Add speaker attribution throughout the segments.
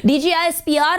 Speaker 1: DGISPR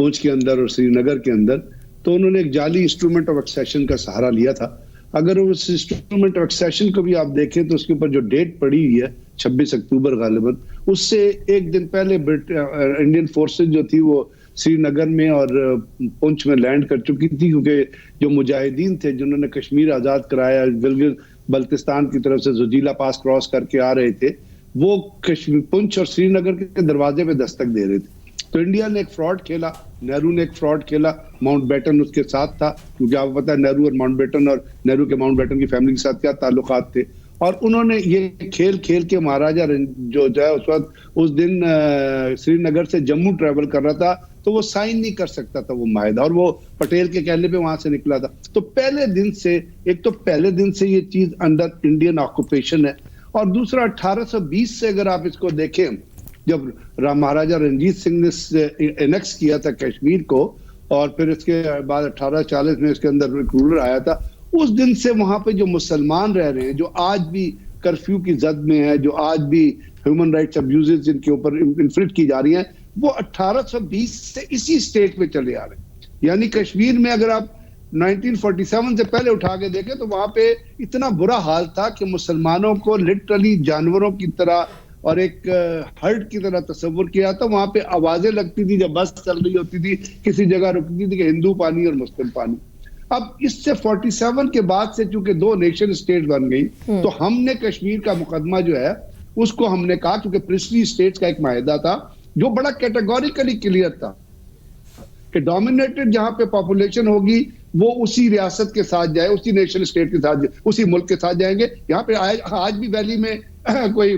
Speaker 2: پونچھ کے اندر اور سری نگر کے اندر, تو انہوں نے ایک جعلی انسٹرومنٹ آف ایکسیشن کا سہارا لیا تھا. اگر اس انسٹرومنٹ آف ایکسیشن کو بھی آپ دیکھیں تو اس کے اوپر جو ڈیٹ پڑی ہوئی ہے 26 اکتوبر غالباً, اس سے ایک دن پہلے انڈین فورسز جو تھی وہ سری نگر میں اور پونچھ میں لینڈ کر چکی تھی, کیونکہ جو مجاہدین تھے جنہوں نے کشمیر آزاد کرایا بلتستان کی طرف سے زوجیلا پاس کراس کر کے آ رہے تھے, وہ پونچھ اور سری نگر کے دروازے پہ دستک دے رہے تھے. تو انڈیا نے ایک فراڈ کھیلا, نہرو نے ایک فراڈ کھیلا, ماؤنٹ بیٹن اس کے ساتھ تھا, کیونکہ آپ کو پتا ہے نہرو اور ماؤنٹ بیٹن اور نہرو کے ماؤنٹ بیٹن کی فیملی کے ساتھ کیا تعلقات تھے, اور انہوں نے یہ کھیل کھیل کے مہاراجہ جو ہے اس وقت اس دن سری نگر سے جموں ٹریول کر رہا تھا, تو وہ سائن نہیں کر سکتا تھا وہ معاہدہ, اور وہ پٹیل کے کہنے پہ وہاں سے نکلا تھا. تو پہلے دن سے یہ چیز انڈر انڈین آکوپیشن ہے, اور دوسرا 1820 سے اگر آپ اس کو دیکھیں, جب مہاراجہ رنجیت سنگھ نے انیکس کیا تھا کشمیر کو, اور پھر اس کے بعد 1840 میں اس کے اندر ایک رولر آیا تھا, اس دن سے وہاں پہ جو مسلمان رہ رہے ہیں, جو آج بھی کرفیو کی زد میں ہے, جو آج بھی ہیومن رائٹس ابیوزز جن کے اوپر انفلٹ کی جا رہی ہیں, وہ 1820 سے اسی سٹیٹ پہ چلے آ رہے ہیں. یعنی کشمیر میں اگر آپ 1947 سے پہلے اٹھا کے دیکھیں تو وہاں پہ اتنا برا حال تھا کہ مسلمانوں کو لٹرلی جانوروں کی طرح اور ایک ہرڈ کی طرح تصور کیا تھا. وہاں پہ آوازیں لگتی تھی جب بس چل رہی ہوتی تھی, کسی جگہ رکتی تھی کہ ہندو پانی اور مسلم پانی. اب اس سے 47 کے بعد سے چونکہ 2 نیشن اسٹیٹ بن گئی, تو ہم نے کشمیر کا مقدمہ جو ہے اس کو ہم نے کہا, کیونکہ پرنسلی اسٹیٹس کا ایک معاہدہ تھا جو بڑا کیٹیگوریکلی کلیئر تھا کہ ڈومینیٹڈ جہاں پہ پاپولیشن ہوگی وہ اسی ریاست کے ساتھ جائے, اسی نیشنل اسٹیٹ کے ساتھ, اسی ملک کے ساتھ جائیں گے. یہاں پہ آج بھی ویلی میں کوئی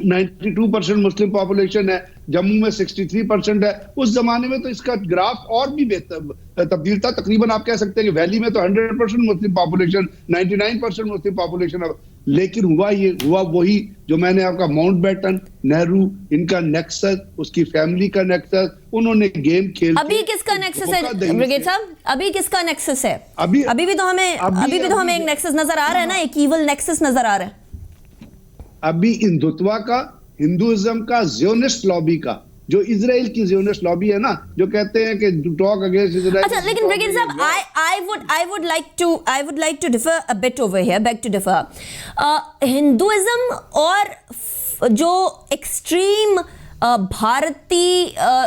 Speaker 2: 92% مسلم پاپولیشن ہے, جموں میں 63% ہے. اس زمانے میں تو اس کا گراف اور بھی بہتر تبدیل تھا. تقریباً آپ کہہ سکتے ہیں کہ ویلی میں تو 100% مسلم پاپولیشن, 99% مسلم پاپولیشن. لیکن ہوا وہی جو میں نے آپ کا ماؤنٹ بیٹن, نہرو, ان کا نیکسس, اس کی فیملی کا نیکسس, انہوں نے گیم کھیل.
Speaker 1: ابھی کس کا نیکسس ہے بریگیڈ صاحب, ابھی کس کا نیکسس ہے؟ ابھی بھی تو ہمیں ایک نیکسس نظر آ رہا ہے نا, ایک ایول نیکسس نظر آ رہا ہے.
Speaker 2: ابھی ہندوتوا کا, ہندوازم کا, زیونسٹ لابی کا, جو اسرائیل کی زیونسٹ لابی ہے نا, جو کہتے ہیں کہ ٹاک اگینسٹ اسرائیل.
Speaker 1: اچھا, لیکن بریگیڈ صاحب I would like to differ a bit over here, beg to differ. Hinduism اور جو ایکسٹریم بھارتی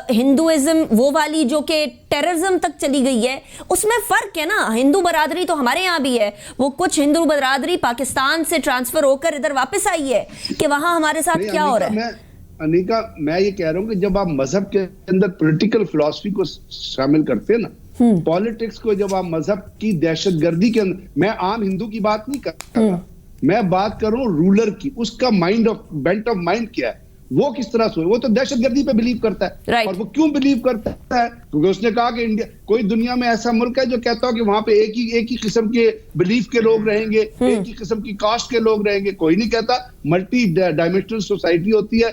Speaker 1: ہندوازم وہ والی جو کہ ٹیررزم تک چلی گئی ہے, اس میں فرق ہے نا. ہندو برادری تو ہمارے یہاں بھی ہے, وہ کچھ ہندو برادری پاکستان سے ٹرانسفر ہو کر ادھر واپس آئی ہے, کہ وہاں ہمارے ساتھ کیا ہو رہا ہے.
Speaker 2: انیکا, میں یہ کہہ رہا ہوں کہ جب آپ مذہب کے اندر پولیٹیکل فلسفی کو شامل کرتے ہیں نا, پالیٹکس کو, جب آپ مذہب کی دہشت گردی کے اندر, میں عام ہندو کی بات نہیں کر رہا, میں بات کر رہا ہوں رولر کی. اس کا mind of Bennet of mind کیا ہے, وہ کس طرح سوچے. وہ تو دہشت گردی پہ بلیو کرتا ہے, اور وہ کیوں بلیو کرتا ہے, کیونکہ اس نے کہا کہ انڈیا, کوئی دنیا میں ایسا ملک ہے جو کہتا ہو کہ وہاں پہ ایک ہی قسم کے بلیف کے لوگ رہیں گے, ایک ہی قسم کی کاسٹ کے لوگ رہیں گے. کوئی نہیں کہتا. ملٹی ڈائمینشنل سوسائٹی ہوتی ہے,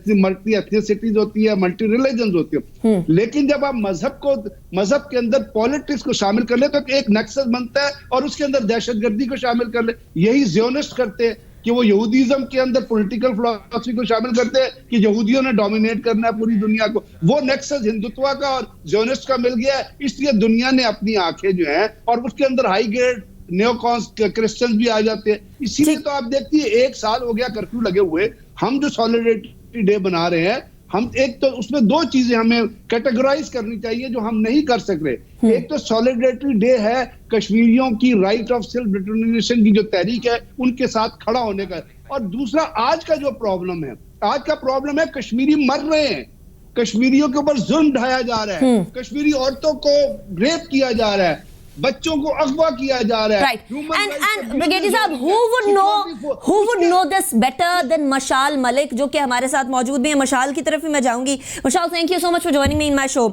Speaker 2: ملٹی ایتھنیسٹیز ہوتی ہے, ملٹی ریلیجنز ہوتی ہے. لیکن جب آپ مذہب کے اندر پالیٹکس کو شامل کر لیں تو ایک نیکسس بنتا ہے, اور اس کے اندر دہشت گردی کو شامل کر لیں. یہی زیونسٹ کرتے ہیں کہ وہ یہودیزم کے اندر پولیٹیکل فلسفی کو شامل کرتے ہیں کہ یہودیوں نے ڈومینیٹ کرنا ہے پوری دنیا کو. وہ نیکسس ہندوتوا کا اور زیونسٹ کا مل گیا ہے, اس لیے دنیا نے اپنی آنکھیں جو ہیں, اور اس کے اندر ہائی گریڈ نیو کرسچن بھی آ جاتے ہیں. اسی لیے تو آپ دیکھتی ہیں 1 سال ہو گیا کرفیو لگے ہوئے. ہم جو سالیڈیٹی ڈے بنا رہے ہیں, ہم ایک تو اس میں 2 چیزیں ہمیں کیٹیگرائز کرنی چاہیے جو ہم نہیں کر سک رہے. ایک تو سالیڈیٹی ڈے ہے کشمیریوں کی رائٹ آف سیلف ڈٹرمنیشن کی جو تحریک ہے ان کے ساتھ کھڑا ہونے کا, اور دوسرا آج کا جو پرابلم ہے, آج کا پرابلم ہے کشمیری مر رہے ہیں, کشمیریوں کے اوپر ظلم ڈھایا جا رہا ہے, کشمیری عورتوں کو ریپ کیا جا رہا ہے, بچوں کو اغوا کیا جا رہا ہے.
Speaker 1: Right. And Brigadier صاحب, who would know this better than Mashal ملک, جو کہ ہمارے ساتھ موجود بھی ہیں. مشال کی طرف ہی میں جاؤں گی. Mashal, thank you so much for joining me in my show.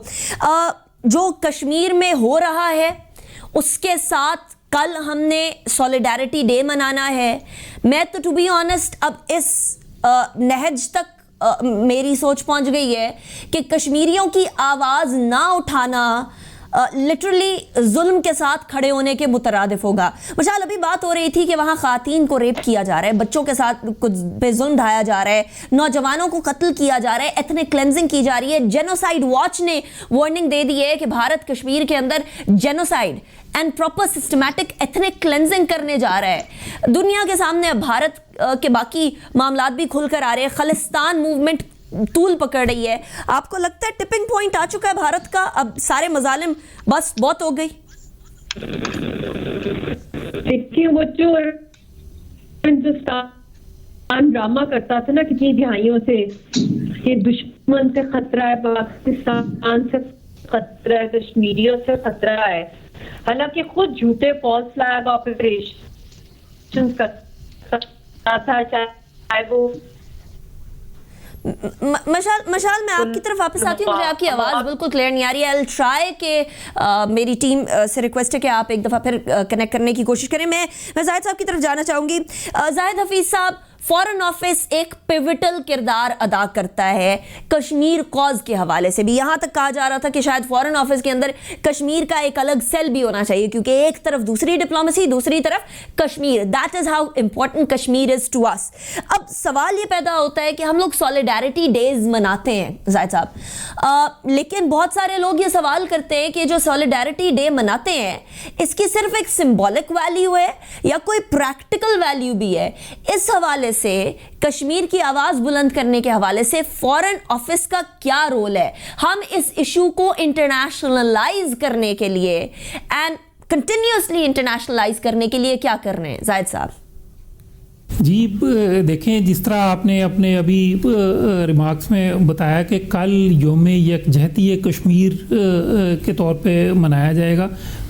Speaker 1: جو کشمیر میں ہو رہا ہے اس کے ساتھ کل ہم نے سولیڈیرٹی ڈے منانا ہے. میں تو ٹو بی آنیسٹ اب اس نہج تک میری سوچ پہنچ گئی ہے کہ کشمیریوں کی آواز نہ اٹھانا لٹرلی ظلم کے ساتھ کھڑے ہونے کے مترادف ہوگا. مشال ابھی بات ہو رہی تھی کہ وہاں خواتین کو ریپ کیا جا رہا ہے, بچوں کے ساتھ پہ ظلم ڈھایا جا رہا ہے, نوجوانوں کو قتل کیا جا رہا ہے, ایتھنک کلینزنگ کی جا رہی ہے. جینوسائیڈ واچ نے وارننگ دے دی ہے کہ بھارت کشمیر کے اندر genocide and proper systematic ethnic cleansing کرنے جا رہا ہے. دنیا کے سامنے اب بھارت کے باقی معاملات بھی کھل کر آ رہے ہیں. خالصتان موومنٹ طول پکڑ رہی ہے. آپ کو لگتا ہے ٹپنگ پوائنٹ آ چکا ہے بھارت کا, اب سارے مظالم بس بہت ہو گئی؟
Speaker 3: دیکھیے وہ جو ہندوستان ڈرامہ کرتا تھا نا کتنی دہائیوں سے کہ دشمن سے خطرہ ہے, پاکستان سے خطرہ ہے, کشمیریوں سے خطرہ ہے, حالانکہ خود جھوٹے فالس فلیگ آپریشن کرتا تھا. چاہے وہ
Speaker 1: مشال میں آپ کی طرف واپس آتی ہوں, مجھے آپ کی آواز بالکل کلیئر نہیں آ رہی ہے. I'll try کہ میری ٹیم سے ریکویسٹ ہے کہ آپ ایک دفعہ پھر کنیکٹ کرنے کی کوشش کریں. میں زاہد صاحب کی طرف جانا چاہوں گی. زاہد حفیظ صاحب, فورن آفس ایک پیوٹل کردار ادا کرتا ہے کشمیر کاز کے حوالے سے بھی. یہاں تک کہا جا رہا تھا کہ شاید فورن آفس کے اندر کشمیر کا ایک الگ سیل بھی ہونا چاہیے, کیونکہ ایک طرف دوسری ڈپلومیسی, دوسری طرف Kashmir. That is how important Kashmir is to us. اب سوال یہ پیدا ہوتا ہے کہ ہم لوگ سولیڈیرٹی ڈیز مناتے ہیں زاہد صاحب, لیکن بہت سارے لوگ یہ سوال کرتے ہیں کہ جو سولیڈیرٹی ڈے مناتے ہیں اس کی صرف ایک سمبولک ویلیو ہے یا کوئی پریکٹیکل ویلیو بھی ہے. اس حوالے سے کشمیر کی آواز بلند کرنے کے حوالے سے فورن آفس کا کیا رول ہے؟ ہم اس ایشو کو انٹرنیشنلائز کرنے کے لیے اینڈ کنٹینیوسلی انٹرنیشنلائز کرنے کے لیے کیا کر رہے ہیں زاہد صاحب؟
Speaker 4: جی دیکھیں, جس طرح آپ نے اپنے ابھی ریمارکس میں بتایا کہ کل یوم یکجہتی کشمیر کے طور پہ منایا جائے گا.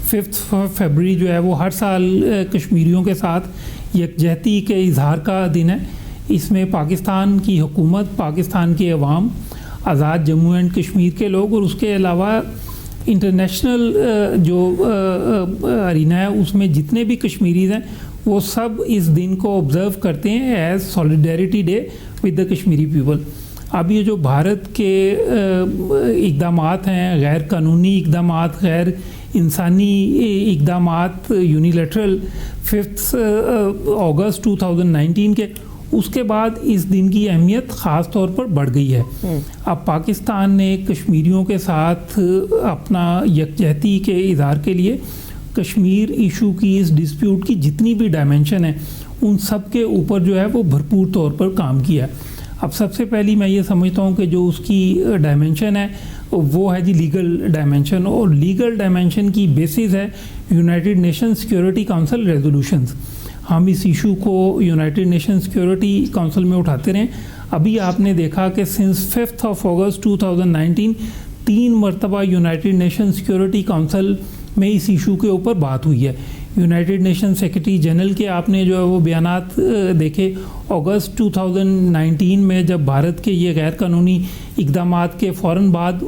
Speaker 4: 5 فروری جو ہے وہ ہر سال کشمیریوں کے ساتھ یکجہتی کے اظہار کا دن ہے. اس میں پاکستان کی حکومت, پاکستان کے عوام, آزاد جموں اینڈ کشمیر کے لوگ اور اس کے علاوہ انٹرنیشنل جو ارینا ہے اس میں جتنے بھی کشمیریز ہیں وہ سب اس دن کو آبزرو کرتے ہیں as solidarity day with the Kashmiri people. اب یہ جو بھارت کے اقدامات ہیں, غیر قانونی اقدامات, غیر انسانی اقدامات, یونیلیٹرل 5 اگست 2019 کے, اس کے بعد اس دن کی اہمیت خاص طور پر بڑھ گئی ہے. اب پاکستان نے کشمیریوں کے ساتھ اپنا یکجہتی کے اظہار کے لیے کشمیر ایشو کی, اس ڈسپیوٹ کی جتنی بھی ڈائمنشن ہیں ان سب کے اوپر جو ہے وہ بھرپور طور پر کام کیا. اب سب سے پہلی میں یہ سمجھتا ہوں کہ جو اس کی ڈائمنشن ہے وہ ہے جی لیگل ڈائمنشن, اور لیگل ڈائمنشن کی بیسس ہے United nation security council resolutions. ہم اس ایشو کو یونائٹڈ نیشن سیکیورٹی کونسل میں اٹھاتے رہیں. ابھی آپ نے دیکھا کہ سنس 5 اگست 2019 3 مرتبہ یونائٹڈ نیشن سیکیورٹی کونسل میں اس ایشو کے اوپر بات ہوئی ہے. یونائٹڈ نیشن سیکرٹری جنرل کے آپ نے جو ہے وہ بیانات دیکھے. اگست 2019 میں جب بھارت کے یہ غیر قانونی اقدامات کے فوراً بعد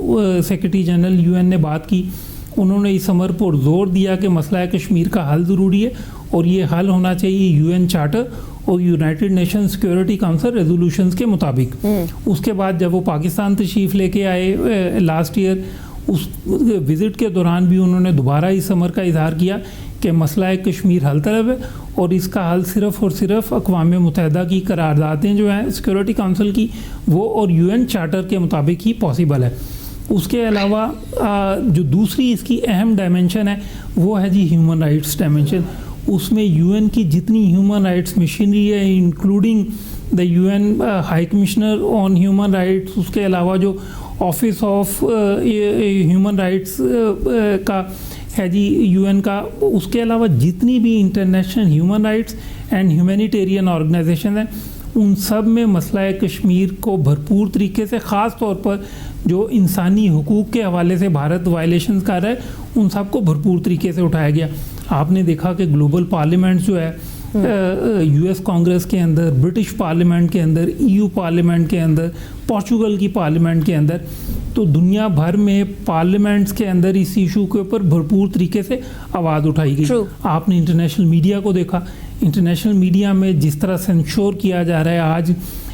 Speaker 4: سیکرٹری جنرل UN نے بات کی, انہوں نے اس امر پر زور دیا کہ مسئلہ کشمیر کا حل ضروری ہے اور یہ حل ہونا چاہیے UN چارٹر اور United nation security council resolutions کے مطابق. اس کے بعد جب وہ پاکستان تشریف لے کے آئے لاسٹ ایئر, اس وزٹ کے دوران بھی انہوں نے دوبارہ اس امر کا اظہار کیا کہ مسئلہ کشمیر حل طلب ہے اور اس کا حل صرف اور صرف اقوام متحدہ کی قراردادیں جو ہیں سیکیورٹی کونسل کی وہ اور UN چارٹر کے مطابق ہی پاسبل ہے. اس کے علاوہ جو دوسری اس کی اہم ڈائمنشن ہے وہ ہے جی ہیومن رائٹس ڈائمنشن. اس میں UN کی جتنی ہیومن رائٹس مشینری ہے including the UN high commissioner on human rights, اس کے علاوہ جو آفس آف ہیومن رائٹس کا ہے جی UN کا, اس کے علاوہ جتنی بھی international human rights and humanitarian organization ہیں ان سب میں مسئلہ کشمیر کو بھرپور طریقے سے, خاص طور پر جو انسانی حقوق کے حوالے سے بھارت وائلیشنز کر رہا ہے ان سب کو بھرپور طریقے سے اٹھایا گیا. آپ نے دیکھا کہ گلوبل پارلیمنٹ جو ہے US کانگریس کے اندر, برٹش پارلیمنٹ کے اندر, EU پارلیمنٹ کے اندر, پورچوگل کی پارلیمنٹ کے اندر, تو دنیا بھر میں پارلیمنٹس کے اندر اس ایشو کے اوپر بھرپور طریقے سے آواز اٹھائی گئی. آپ نے انٹرنیشنل میڈیا کو دیکھا, انٹرنیشنل میڈیا میں جس طرح سینشور کیا جا رہا ہے آج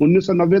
Speaker 2: 1990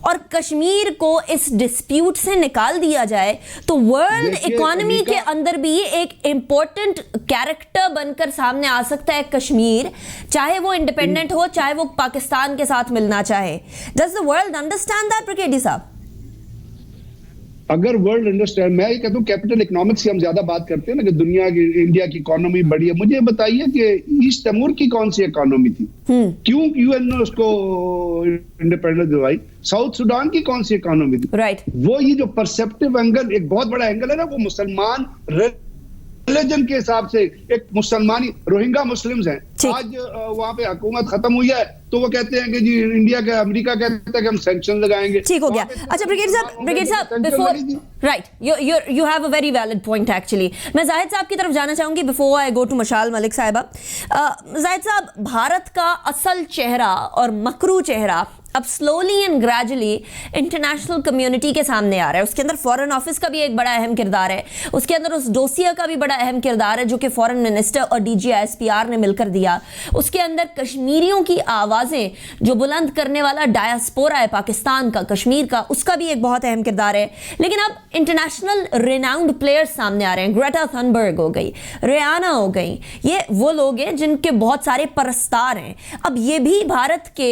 Speaker 1: اور کشمیر کو اس ڈسپیوٹ سے نکال دیا جائے تو ورلڈ اکانومی کے اندر بھی ایک امپورٹنٹ کیریکٹر بن کر سامنے آ سکتا ہے کشمیر, چاہے وہ انڈیپینڈنٹ ہو, چاہے وہ پاکستان کے ساتھ ملنا چاہے. Does the world understand that brigadier صاحب؟
Speaker 2: اگر ورلڈ انڈرسٹینڈ, میں یہ کہتا ہوں کیپٹل اکنامکس کی ہم زیادہ بات کرتے ہیں نا کہ دنیا کی, انڈیا کی اکانومی بڑی ہے. مجھے بتائیے کہ ایسٹ تیمور کی کون سی اکانومی تھی, کیوں یو این نے اس کو انڈیپینڈنس دلوائی؟ ساؤتھ سوڈان کی کون سی اکانومی تھی؟
Speaker 1: رائٹ.
Speaker 2: وہ یہ جو پرسپٹیو اینگل, ایک بہت بڑا اینگل ہے نا, وہ مسلمان ریلیجن کے حساب سے ایک مسلمانی روہنگا مسلمز ہیں, آج وہاں پہ حکومت ختم ہوئی ہے تو وہ کہتے ہیں کہ جی انڈیا کا, امریکہ کہتا ہے کہ ہم سینکشن لگائیں گے.
Speaker 1: ٹھیک ہو گیا. اچھا بریگیڈیئر صاحب before, right, you have a very valid point actually. میں زاہد صاحب کی طرف جانا چاہوں گی before I go to Mishal Malik صاحبہ. زاہد صاحب, بھارت کا اصل چہرہ اور مکرو چہرہ اب slowly and gradually international community کے سامنے آ رہا ہے. اس کے اندر فورن آفس کا بھی ایک بڑا اہم کردار ہے, اس کے اندر اس ڈوسیا کا بھی بڑا اہم کردار ہے جو کہ فورن منسٹر اور D G S P R نے مل کر دیا. اس کے اندر کشمیریوں کی آوازیں جو بلند کرنے والا ڈائسپورا ہے پاکستان کا, کشمیر کا, اس کا بھی ایک بہت اہم کردار ہے. لیکن اب انٹرنیشنل ریناؤنڈ پلیئرز سامنے آ رہے ہیں. گریٹا تھنبرگ ہو گئی, ریانا ہو گئی, یہ وہ لوگ ہیں جن کے بہت سارے پرستار ہیں. اب یہ بھی بھارت کے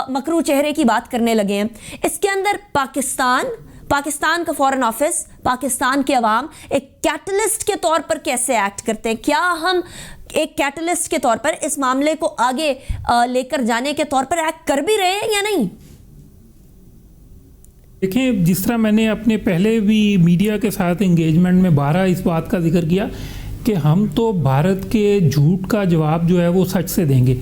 Speaker 1: مکرو چہرے کی بات کرنے لگے ہیں. اس کے اندر پاکستان کا فورن آفس, پاکستان کے عوام ایک کیٹلسٹ کے طور پر کیسے ایکٹ کرتے ہیں؟ کیا ہم ایک کیٹلسٹ کے طور پر اس معاملے کو آگے لے کر جانے کے طور پر ایکٹ کر بھی رہے ہیں یا نہیں؟
Speaker 4: دیکھیں, جس طرح میں نے اپنے پہلے بھی میڈیا کے ساتھ انگیجمنٹ میں بارہ اس بات کا ذکر کیا کہ ہم تو بھارت کے جھوٹ کا جواب جو ہے وہ سچ سے دیں گے.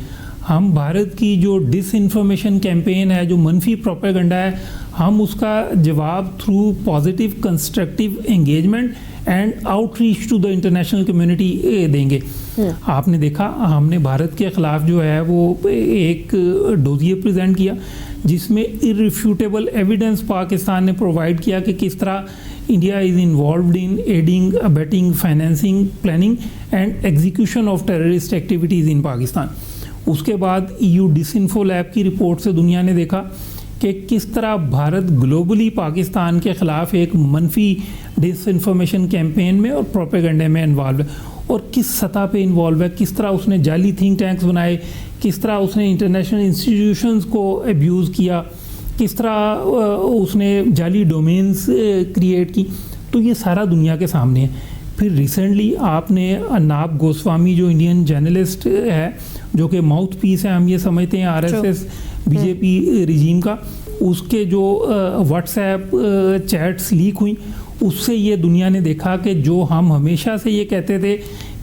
Speaker 4: ہم بھارت کی جو ڈس انفارمیشن کیمپین ہے, جو منفی پروپیگنڈا ہے, ہم اس کا جواب through positive constructive engagement and outreach to the international community دیں گے. آپ نے دیکھا ہم نے بھارت کے خلاف جو ہے وہ ایک ڈوزیے پریزنٹ کیا جس میں irrefutable ایویڈنس پاکستان نے پرووائڈ کیا کہ کس طرح India is involved in aiding, abetting, financing, planning and execution of terrorist activities in Pakistan. اس کے بعد EU ڈس انفو لیب کی رپورٹ سے دنیا نے دیکھا کہ کس طرح بھارت گلوبلی پاکستان کے خلاف ایک منفی ڈس انفارمیشن کیمپین میں اور پروپیگنڈے میں انوالو ہے, اور کس سطح پہ انوالو ہے, کس طرح اس نے جعلی تھنک ٹینکس بنائے, کس طرح اس نے انٹرنیشنل انسٹیٹیوشنز کو ابیوز کیا, کس طرح اس نے جعلی ڈومینز کریٹ کی. تو یہ سارا دنیا کے سامنے ہے. پھر ریسنٹلی آپ نے ارناب گوسوامی جو انڈین جرنلسٹ ہے, جو کہ ماؤتھ پیس ہے, ہم یہ سمجھتے ہیں RSS بی جے پی رجیم کا, اس کے جو واٹس ایپ چیٹس لیک ہوئیں, اس سے یہ دنیا نے دیکھا کہ جو ہم ہمیشہ سے یہ کہتے تھے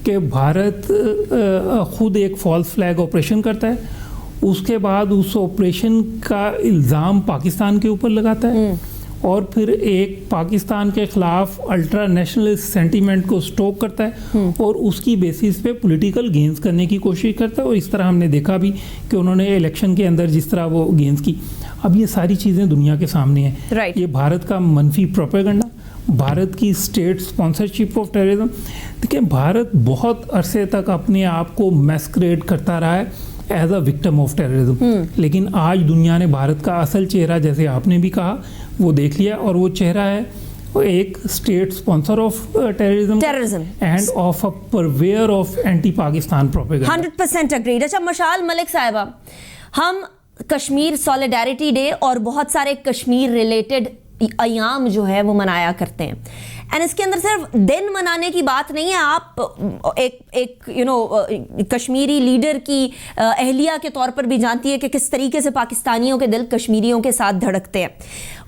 Speaker 4: کہ بھارت خود ایک فالس فلیگ آپریشن کرتا ہے, اس کے بعد اس آپریشن کا الزام پاکستان کے اوپر لگاتا ہے اور پھر ایک پاکستان کے خلاف الٹرا نیشنلسٹ سینٹیمنٹ کو سٹوک کرتا ہے اور اس کی بیسس پہ پولیٹیکل گینز کرنے کی کوشش کرتا ہے. اور اس طرح ہم نے دیکھا بھی کہ انہوں نے الیکشن کے اندر جس طرح وہ گینز کی. اب یہ ساری چیزیں دنیا کے سامنے ہیں. یہ بھارت کا منفی پروپیگنڈا, بھارت کی اسٹیٹ اسپانسرشپ آف ٹیررزم. دیکھیں, بھارت بہت عرصے تک اپنے آپ کو میسکریڈ کرتا رہا ہے as a victim of terrorism, لیکن آج دنیا نے بھارت کا اصل چہرہ, جیسے آپ نے بھی کہا, وہ دیکھ لیا, اور وہ چہرہ ہے ایک state sponsor of terrorism and of a purveyor of anti Pakistan propaganda.
Speaker 1: 100% agreed. اچھا مشال ملک صاحبہ, ہم کشمیر سولیڈیرٹی ڈے اور بہت سارے کشمیر ریلیٹڈ ایام جو ہے وہ منایا کرتے ہیں, اینڈ اس کے اندر صرف دن منانے کی بات نہیں ہے. آپ ایک کشمیری لیڈر کی اہلیہ کے طور پر بھی جانتی ہے کہ کس طریقے سے پاکستانیوں کے دل کشمیریوں کے ساتھ دھڑکتے ہیں.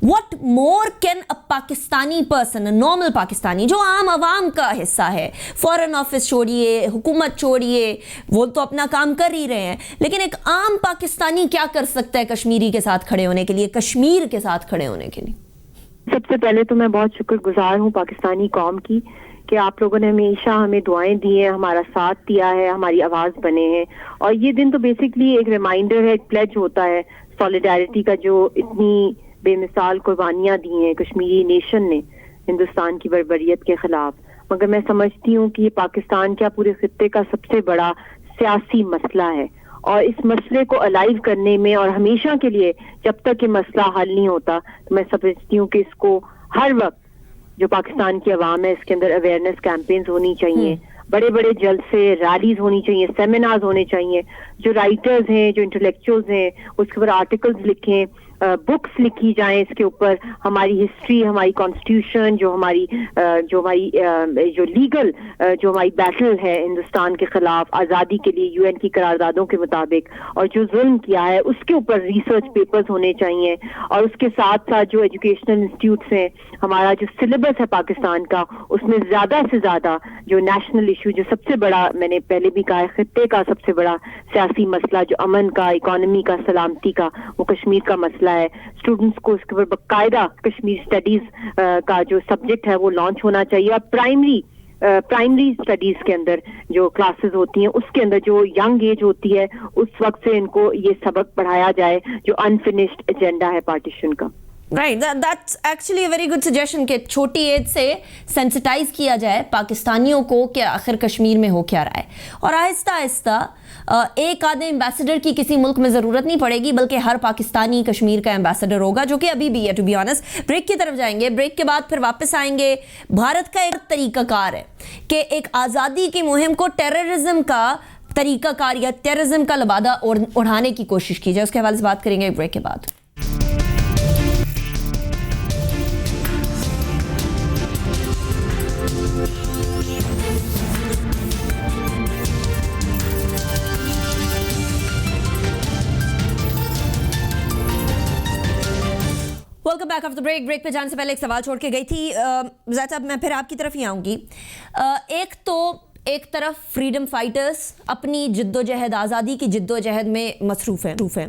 Speaker 1: What more can a Pakistani person, normal Pakistani جو عام عوام کا حصہ ہے, فورن آفس چھوڑیے, حکومت چھوڑیے, وہ تو اپنا کام کر ہی رہے ہیں, لیکن ایک عام پاکستانی کیا کر سکتا ہے کشمیری کے ساتھ کھڑے ہونے کے لیے, کشمیر کے ساتھ کھڑے ہونے کے لیے؟
Speaker 5: سب سے پہلے تو میں بہت شکر گزار ہوں پاکستانی قوم کی کہ آپ لوگوں نے ہمیشہ ہمیں دعائیں دی ہیں, ہمارا ساتھ دیا ہے, ہماری آواز بنے ہیں. اور یہ دن تو بیسکلی ایک ریمائنڈر ہے, ایک پلیج ہوتا ہے سولیڈیرٹی کا, جو اتنی بے مثال قربانیاں دی ہیں کشمیری نیشن نے ہندوستان کی بربریت کے خلاف. مگر میں سمجھتی ہوں کہ یہ پاکستان کیا پورے خطے کا سب سے بڑا سیاسی مسئلہ ہے, اور اس مسئلے کو الائیو کرنے میں اور ہمیشہ کے لیے جب تک یہ مسئلہ حل نہیں ہوتا تو میں سمجھتی ہوں کہ اس کو ہر وقت جو پاکستان کی عوام ہے اس کے اندر اویئرنیس کیمپینز ہونی چاہیے, بڑے بڑے جلسے ریلیز ہونی چاہیے, سیمینارز ہونے چاہیے, جو رائٹرز ہیں جو انٹلیکچوئلز ہیں اس کے اوپر آرٹیکلز لکھیں, بکس لکھی جائیں اس کے اوپر, ہماری ہسٹری, ہماری کانسٹیٹیوشن, جو ہماری جو لیگل جو ہماری بیٹل ہے ہندوستان کے خلاف آزادی کے لیے یو این کی قراردادوں کے مطابق, اور جو ظلم کیا ہے اس کے اوپر ریسرچ پیپرز ہونے چاہیے. اور اس کے ساتھ ساتھ جو ایجوکیشنل انسٹیٹیوٹس ہیں, ہمارا جو سلیبس ہے پاکستان کا, اس میں زیادہ سے زیادہ جو نیشنل ایشو, جو سب سے بڑا, میں نے پہلے بھی کہا ہے, خطے کا سب سے بڑا سیاسی مسئلہ جو امن کا, اکانومی کا, سلامتی کا, وہ کشمیر کا مسئلہ ہے. اسٹوڈنٹس کو اس کے اوپر باقاعدہ کشمیر اسٹڈیز کا جو سبجیکٹ ہے وہ لانچ ہونا چاہیے. اور پرائمری اسٹڈیز کے اندر جو کلاسز ہوتی ہیں اس کے اندر جو ینگ ایج ہوتی ہے اس وقت سے ان کو یہ سبق پڑھایا جائے جو انفنشڈ ایجنڈا ہے پارٹیشن کا.
Speaker 1: Right, that's actually a very good suggestion کہ چھوٹی ایج سے سینسٹائز کیا جائے پاکستانیوں کو کہ آخر کشمیر میں ہو کیا رہا ہے, اور آہستہ آہستہ ایک آدھے ایمبیسڈر کی کسی ملک میں ضرورت نہیں پڑے گی بلکہ ہر پاکستانی کشمیر کا ایمبیسڈر ہوگا, جو کہ ابھی بھی ہے. ٹو بی آنسٹ, بریک کی طرف جائیں گے, بریک کے بعد پھر واپس آئیں گے. بھارت کا ایک طریقہ کار ہے کہ ایک آزادی کی مہم کو ٹیررزم کا طریقہ کار یا ٹیررزم کا لبادہ اڑھانے کی کوشش کی جائے, اس کے حوالے سے بات کریں گے بریک کے بعد. Welcome back of the break پہ جانے سے پہلے ایک سوال چھوڑ کے گئی تھی زید صاحب, میں پھر آپ کی طرف ہی آؤں گی. ایک طرف فریڈم فائٹرز اپنی جد و جہد, آزادی کی جد و جہد میں مصروف ہیں,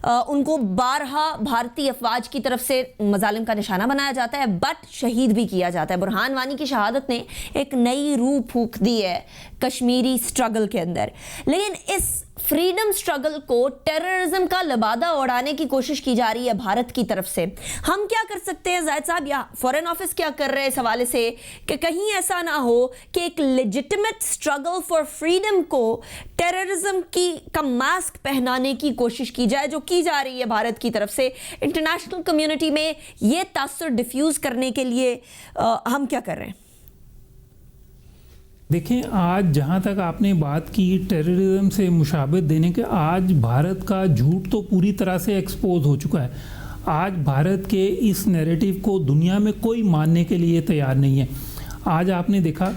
Speaker 1: ان کو بارہا بھارتی افواج کی طرف سے مظالم کا نشانہ بنایا جاتا ہے, بٹ شہید بھی کیا جاتا ہے. برہان وانی کی شہادت نے ایک نئی روح پھونک دی ہے کشمیری سٹرگل کے اندر, لیکن اس فریڈم سٹرگل کو ٹیررزم کا لبادہ اڑانے کی کوشش کی جا رہی ہے بھارت کی طرف سے. ہم کیا کر سکتے ہیں زاہد صاحب, یا فورن آفس کیا کر رہے ہیں اس حوالے سے کہ کہیں ایسا نہ ہو کہ ایک لیجٹمیٹ سٹرگل فار فریڈم کو ٹیررزم کا ماسک پہنانے کی کوشش کی جائے, جو کی جا رہی ہے بھارت کی طرف سے. انٹرنیشنل کمیونٹی میں یہ تاثر ڈیفیوز کرنے کے لیے ہم کیا کر رہے ہیں؟
Speaker 4: دیکھیں, آج جہاں تک آپ نے بات کی ٹیررزم سے مشابہت دینے کے, آج بھارت کا جھوٹ تو پوری طرح سے ایکسپوز ہو چکا ہے. آج بھارت کے اس نیریٹو کو دنیا میں کوئی ماننے کے لیے تیار نہیں ہے. آج آپ نے دیکھا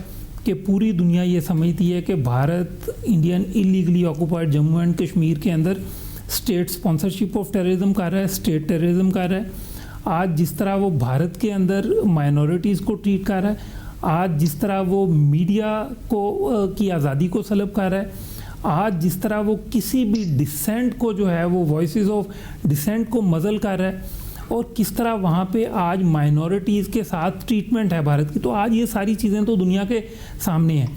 Speaker 4: کہ پوری دنیا یہ سمجھتی ہے کہ Bharat Indian illegally occupied Jammu and Kashmir کے اندر اسٹیٹ اسپانسرشپ آف ٹیررزم کر رہا ہے, اسٹیٹ ٹیررزم کر رہا ہے. آج جس طرح وہ بھارت کے اندر مائنورٹیز کو ٹریٹ کر رہا ہے, آج جس طرح وہ میڈیا کی آزادی کو سلب کر رہا ہے, آج جس طرح وہ کسی بھی ڈسینٹ کو جو ہے وہ وائسز آف ڈسینٹ کو مزل کر رہا ہے, اور کس طرح وہاں پہ آج مائنورٹیز کے ساتھ ٹریٹمنٹ ہے بھارت کی, تو آج یہ ساری چیزیں تو دنیا کے سامنے ہیں.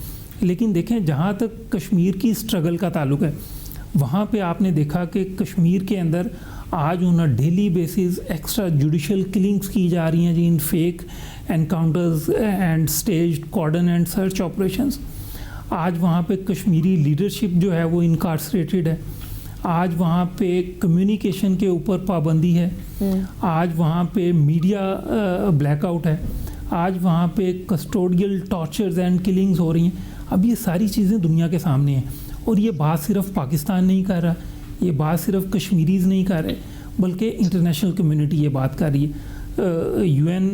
Speaker 4: لیکن دیکھیں, جہاں تک کشمیر کی سٹرگل کا تعلق ہے, وہاں پہ آپ نے دیکھا کہ کشمیر کے اندر آج انہیں daily basis extra judicial killings کی جا رہی ہیں جی, in fake encounters and staged cordon and search operations. آج وہاں پہ کشمیری لیڈرشپ جو ہے وہ انکارسریٹڈ ہے. آج وہاں پہ کمیونیکیشن کے اوپر پابندی ہے. آج وہاں پہ میڈیا بلیک آؤٹ ہے. آج وہاں پہ کسٹوڈیل ٹارچرز اینڈ کلنگز ہو رہی ہیں. اب یہ ساری چیزیں دنیا کے سامنے ہیں, اور یہ بات صرف پاکستان نہیں کر رہا, یہ بات صرف کشمیریز نہیں کر رہے, بلکہ انٹرنیشنل کمیونٹی یہ بات کر رہی ہے. U N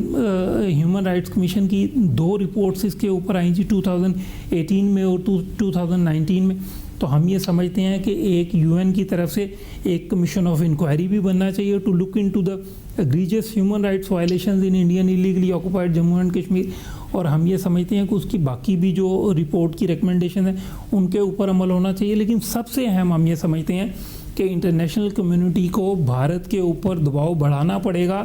Speaker 4: human rights commission کی 2 رپورٹس اس کے اوپر آئیں جی, 2018 میں اور 2019 میں. تو ہم یہ سمجھتے ہیں کہ ایک یو این کی طرف سے ایک کمیشن آف انکوائری بھی بننا چاہیے to look into the egregious human rights violations in Indian illegally occupied Jammu and Kashmir. اور ہم یہ سمجھتے ہیں کہ اس کی باقی بھی جو رپورٹ کی ریکمنڈیشن ہیں ان کے اوپر عمل ہونا چاہیے. لیکن سب سے اہم ہم یہ سمجھتے ہیں کہ انٹرنیشنل کمیونٹی کو بھارت کے اوپر دباؤ بڑھانا پڑے گا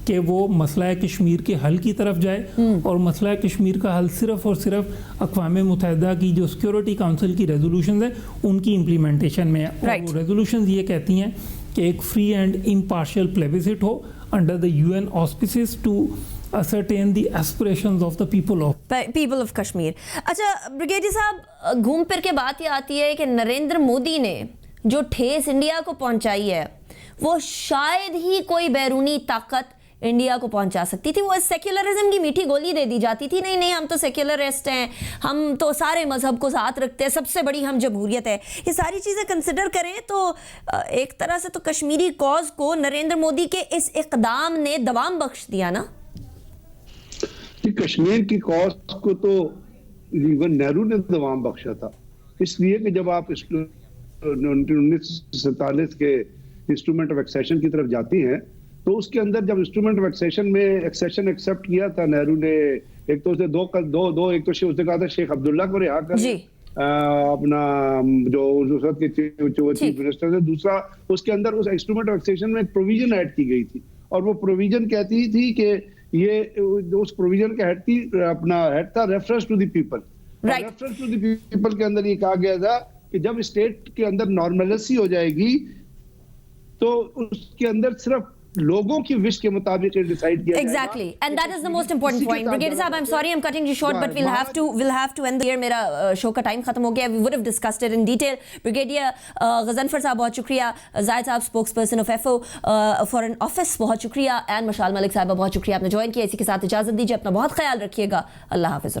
Speaker 4: کہ وہ مسئلہ کشمیر کے حل کی طرف جائے, اور مسئلہ کشمیر کا حل صرف اور صرف اقوام متحدہ کی جو سیکورٹی کونسل کی ریزولوشنز ہیں ان کی امپلیمنٹیشن میں ہے. اور وہ ریزولوشنز یہ کہتی ہیں کہ ایک فری اینڈ امپارشل پلیبسٹ ہو under the U N auspices to ascertain the aspirations of the people of
Speaker 1: Kashmir. اچھا بریگیڈیئر صاحب, گھوم پھر کے بات یہ آتی ہے کہ نریندر مودی نے جو ٹھیس انڈیا کو پہنچائی ہے وہ شاید ہی کوئی بیرونی طاقت انڈیا کو پہنچا سکتی تھی. وہ سیکولرزم کی میٹھی گولی دے دی جاتی تھی, نہیں نہیں ہم تو سیکولرسٹ ہیں, ہم تو سارے مذہب کو ساتھ رکھتے ہیں, سب سے بڑی ہم جمہوریت ہے. یہ ساری چیزیں کنسیڈر کریں تو ایک طرح سے تو کشمیری کاز کو نریندر مودی کے اس اقدام نے دوام بخش دیا نا.
Speaker 2: کشمیر کی کاز کو تو ایون نہرو نے دوام بخشا تھا, اس لیے کہ جب آپ 1947 کے انسٹرومنٹ آف ایکسیشن کی طرف جاتی ہیں تو اس کے اندر جب انسٹرومنٹ آف ایکسیشن میں ایکسیشن ایکسیپٹ کیا تھا نہرو نے, ایک تو اسے دو ایک تو اس نے کہا تھا شیخ عبداللہ کو رہا کر اپنا جو اس وقت کے چیف منسٹر تھے, دوسرا اس کے اندر اس انسٹرومنٹ آف ایکسیشن میں ایک پروویژن ایڈ کی گئی تھی اور وہ پروویژن کہتی تھی کہ یہ اس پروویژن کا ہیڈ تھا reference to the people. Reference to the people کے اندر یہ کہا گیا تھا کہ جب اسٹیٹ کے اندر نارملسی ہو جائے گی تو اس کے اندر صرف لوگوں کی وش کے مطابق ڈیسائیڈ کیا جائے گا.
Speaker 1: Exactly, and that is the most important point. Brigadier صاحب, I'm sorry I'm cutting you short, but we'll have to end here. میرا شو کا ٹائم ختم ہو گیا. We would have discussed it in detail. Brigadier Ghazanfar صاحب بہت شکریہ, زاہد صاحب spokes person of FO foreign office بہت شکریہ, اینڈ مشال ملک صاحبہ بہت شکریہ آپ نے جوائن کیا. اسی کے ساتھ اجازت دیجیے, اپنا بہت خیال رکھیے گا. اللہ حافظ.